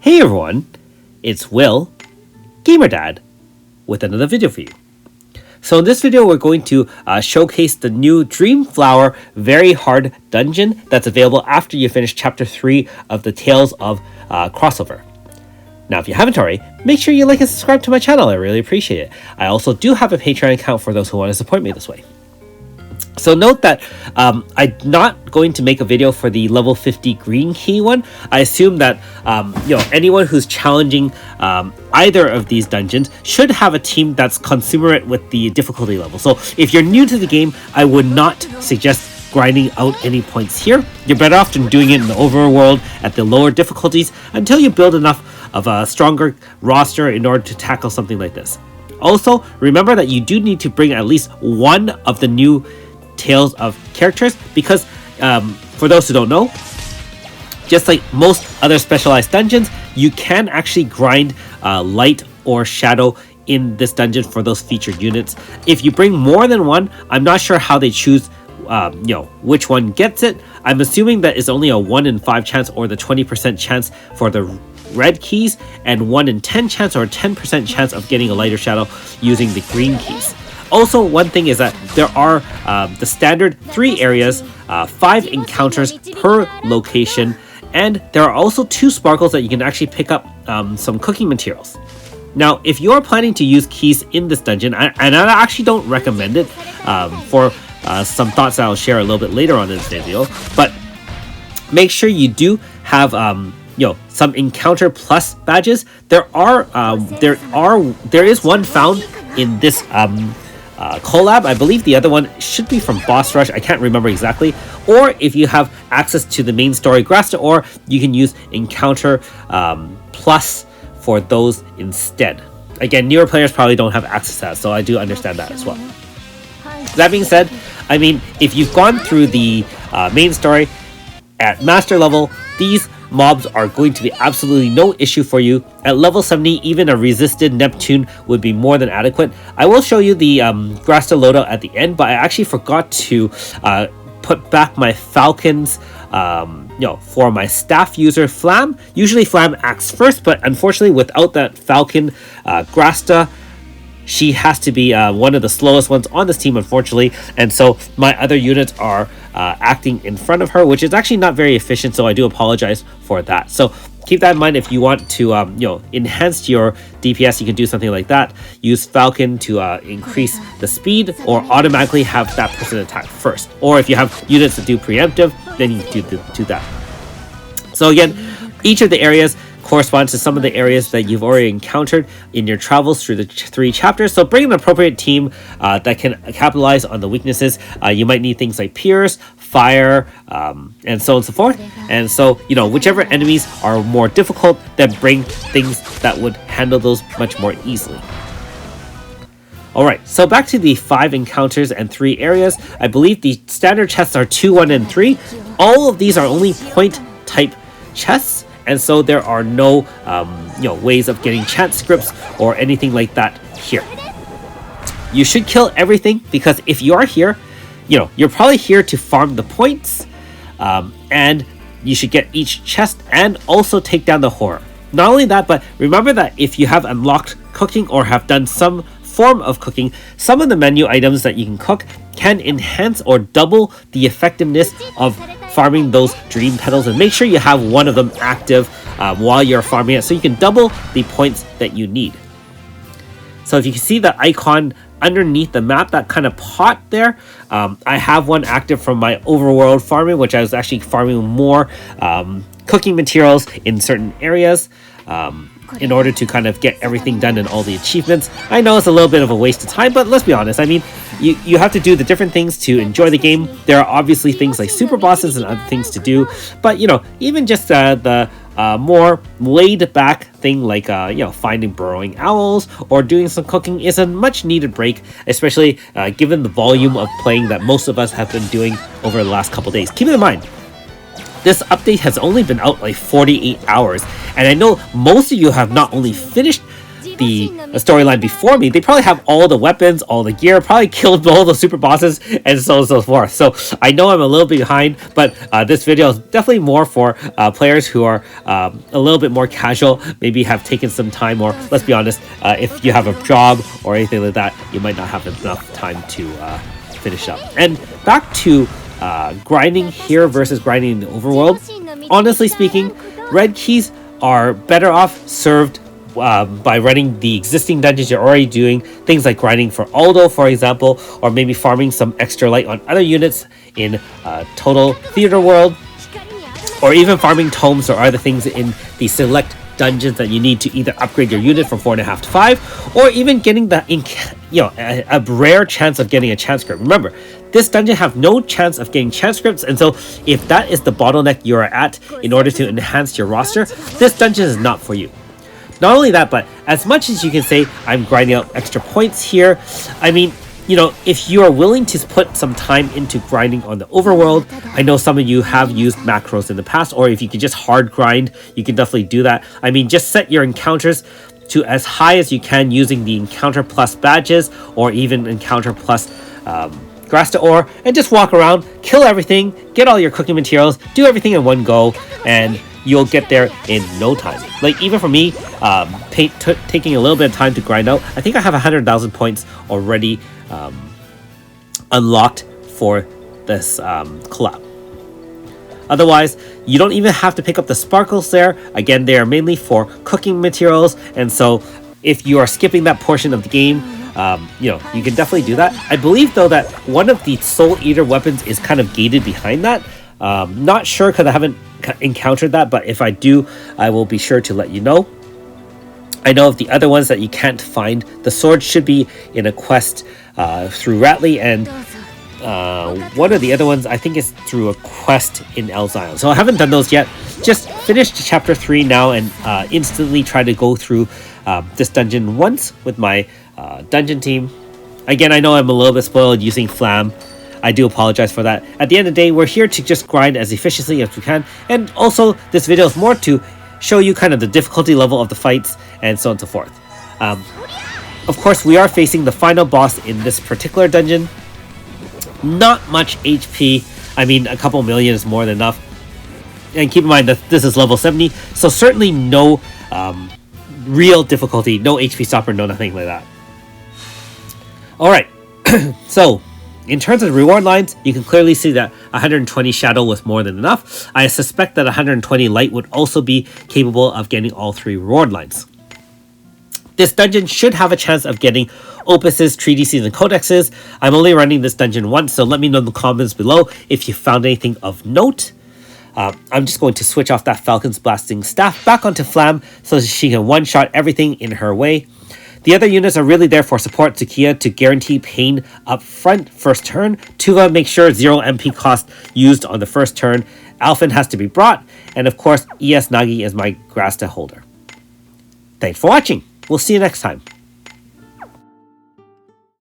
Hey everyone, it's Will, Gamer Dad, with another video for you. So in this video, we're going to showcase the new Dream Flower Very Hard dungeon that's available after you finish Chapter 3 of the Tales of crossover. Now, if you haven't already, make sure you like and subscribe to my channel. I really appreciate it. I also do have a Patreon account for those who want to support me this way. So note that I'm not going to make a video for the level 50 green key one. I assume that anyone who's challenging either of these dungeons should have a team that's commensurate with the difficulty level. So if you're new to the game, I would not suggest grinding out any points here. You're better off than doing it in the overworld at the lower difficulties until you build enough of a stronger roster in order to tackle something like this. Also, remember that you do need to bring at least one of the new Tales of characters, because for those who don't know, just like most other specialized dungeons, you can actually grind light or shadow in this dungeon for those featured units. If you bring more than one, I'm not sure how they choose which one gets it. I'm assuming that it's only a 1 in 5 chance or the 20% chance for the red keys, and 1 in 10 chance or 10% chance of getting a lighter shadow using the green keys. Also, one thing is that there are the standard 3 areas, 5 encounters per location, and there are also 2 sparkles that you can actually pick up some cooking materials. Now, if you are planning to use keys in this dungeon, and I actually don't recommend it for some thoughts that I'll share a little bit later on in this video, but make sure you do have some encounter plus badges. There is one found in this collab. I believe the other one should be from Boss Rush. I can't remember exactly. Or if you have access to the main story Grasta, or you can use encounter plus for those instead. Again, newer players probably don't have access to that, so I do understand that as well. That being said, I mean, if you've gone through the main story at master level, these mobs are going to be absolutely no issue for you. At level 70, even a resisted Neptune would be more than adequate. I will show you the Grasta loadout at the end, but I actually forgot to put back my Falcons for my staff user Flam. Usually Flam acts first, but unfortunately without that Falcon Grasta, she has to be one of the slowest ones on this team, unfortunately, and so my other units are acting in front of her, which is actually not very efficient, so I do apologize for that. So keep that in mind. If you want to enhance your DPS, you can do something like that. Use Falcon to increase the speed, or automatically have that person attack first. Or if you have units that do preemptive, then you can do that. So again, each of the areas corresponds to some of the areas that you've already encountered in your travels through the 3 chapters. So bring an appropriate team that can capitalize on the weaknesses. You might need things like Pierce, Fire, and so on and so forth. And so, whichever enemies are more difficult, then bring things that would handle those much more easily. Alright, so back to the 5 encounters and 3 areas. I believe the standard chests are 2, 1, and 3. All of these are only point type chests, and so there are no ways of getting chant scripts or anything like that here. You should kill everything, because if you are here, you're probably here to farm the points, and you should get each chest and also take down the horror. Not only that, but remember that if you have unlocked cooking or have done some form of cooking, some of the menu items that you can cook can enhance or double the effectiveness of farming those dream petals, and make sure you have one of them active while you're farming it, so you can double the points that you need. So if you can see the icon underneath the map, that kind of pot there, I have one active from my overworld farming, which I was actually farming more cooking materials in certain areas in order to kind of get everything done and all the achievements. I know it's a little bit of a waste of time, but let's be honest, I mean, you have to do the different things to enjoy the game. There are obviously things like super bosses and other things to do, but even just the more laid back thing like finding burrowing owls or doing some cooking is a much needed break, especially given the volume of playing that most of us have been doing over the last couple days. Keep it in mind, this update has only been out like 48 hours, and I know most of you have not only finished the storyline before me, they probably have all the weapons, all the gear, probably killed all the super bosses, and so on and so forth. So I know I'm a little bit behind, but this video is definitely more for players who are a little bit more casual, maybe have taken some time, or let's be honest, if you have a job or anything like that, you might not have enough time to finish up. And back to grinding here versus grinding in the overworld. Honestly speaking, red keys are better off served by running the existing dungeons you're already doing, things like grinding for Aldo, for example, or maybe farming some extra light on other units in Total Theater World, or even farming tomes or other things in the select dungeons that you need to either upgrade your unit from 4.5 to 5, or even getting the a rare chance of getting a chance script. Remember, this dungeon have no chance of getting chance scripts, and so if that is the bottleneck you're at in order to enhance your roster, this dungeon is not for you. Not only that, but as much as you can say I'm grinding out extra points here, I mean, if you are willing to put some time into grinding on the overworld, I know some of you have used macros in the past, or if you can just hard grind, you can definitely do that. I mean, just set your encounters to as high as you can using the encounter plus badges, or even encounter plus Grasta ore, and just walk around, kill everything, get all your cooking materials, do everything in one go, and you'll get there in no time. Like, even for me, taking a little bit of time to grind out, I think I have 100,000 points already unlocked for this collab. Otherwise, you don't even have to pick up the sparkles there. Again, they are mainly for cooking materials, and so if you are skipping that portion of the game, you can definitely do that. I believe, though, that one of the Soul Eater weapons is kind of gated behind that. Not sure because I haven't encountered that, but if I do, I will be sure to let you know. I know of the other ones that you can't find. The sword should be in a quest through Ratley, and one of the other ones I think is through a quest in El Zion. So I haven't done those yet. Just finished chapter 3 now, and instantly try to go through this dungeon once with my dungeon team. Again, I know I'm a little bit spoiled using Flam. I do apologize for that. At the end of the day, we're here to just grind as efficiently as we can, and also this video is more to show you kind of the difficulty level of the fights and so on and so forth. Of course, we are facing the final boss in this particular dungeon. Not much HP. I mean, a couple million is more than enough. And keep in mind that this is level 70, so certainly no real difficulty, no HP stopper, no nothing like that. Alright, so in terms of reward lines, you can clearly see that 120 shadow was more than enough. I suspect that 120 light would also be capable of getting all 3 reward lines. This dungeon should have a chance of getting opuses, treatises, and codexes. I'm only running this dungeon once, so let me know in the comments below if you found anything of note. I'm just going to switch off that Falcon's Blasting Staff back onto Flam so that she can one-shot everything in her way. The other units are really there for support Tsukiya to guarantee pain up front first turn. Tuva makes sure 0 MP cost used on the first turn. Alphen has to be brought. And of course, ES Nagi is my Grasta holder. Thanks for watching. We'll see you next time.